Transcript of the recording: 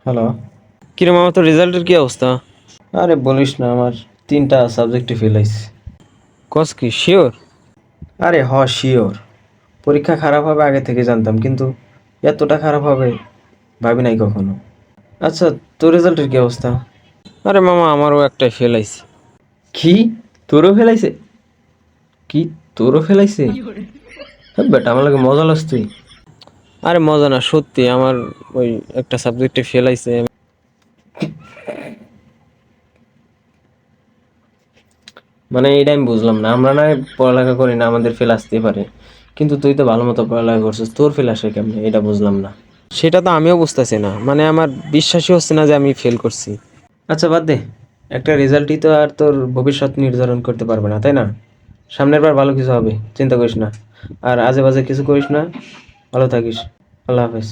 Hello. কিরে মামা, তোর রেজাল্টের কি অবস্থা? আরে বলিস না, আমার 3টা সাবজেক্টে ফেল হইছে। কস কি শিওর? আরে শিওর। পরীক্ষা খারাপ হবে আগে থেকে জানতাম, কিন্তু এতটা খারাপ হবে ভাবি নাই কখনো। আচ্ছা, তোর রেজাল্টের কি অবস্থা? আরে মামা, আমারও একটাই ফেল আইছে। কি, তোরও ফেলাইছে? কি, তোরও ফেলাইছে? হ্যাঁ বেটা, আমার লাগে মজা লাস তুই। আরে মজা না, সত্যি আমার ওই একটা সাবজেক্টে ফেল আইছে। মানে এটা আমি বুঝলাম না, আমরা না পড়ালেখা করি না, আমাদের ফেল আসতেই পারে, কিন্তু তুই তো ভালো মতো পড়ালেখা করছিস, তোর ফেল আসে কেমনে এটা বুঝলাম না। সেটা তো আমিও বুঝতেছি না, মানে আমার বিশ্বাসই হচ্ছে না যে আমি ফেল করছি। আচ্ছা বাদ দে, একটা রেজাল্টই তো আর তোর ভবিষ্যৎ নির্ধারণ করতে পারবে না, তাই না? সামনের বার ভালো কিছু হবে, চিন্তা করিস না। আর আজে বাজে কিছু করিস না। ভালো থাকিস। আল্লাহ হাফেজ।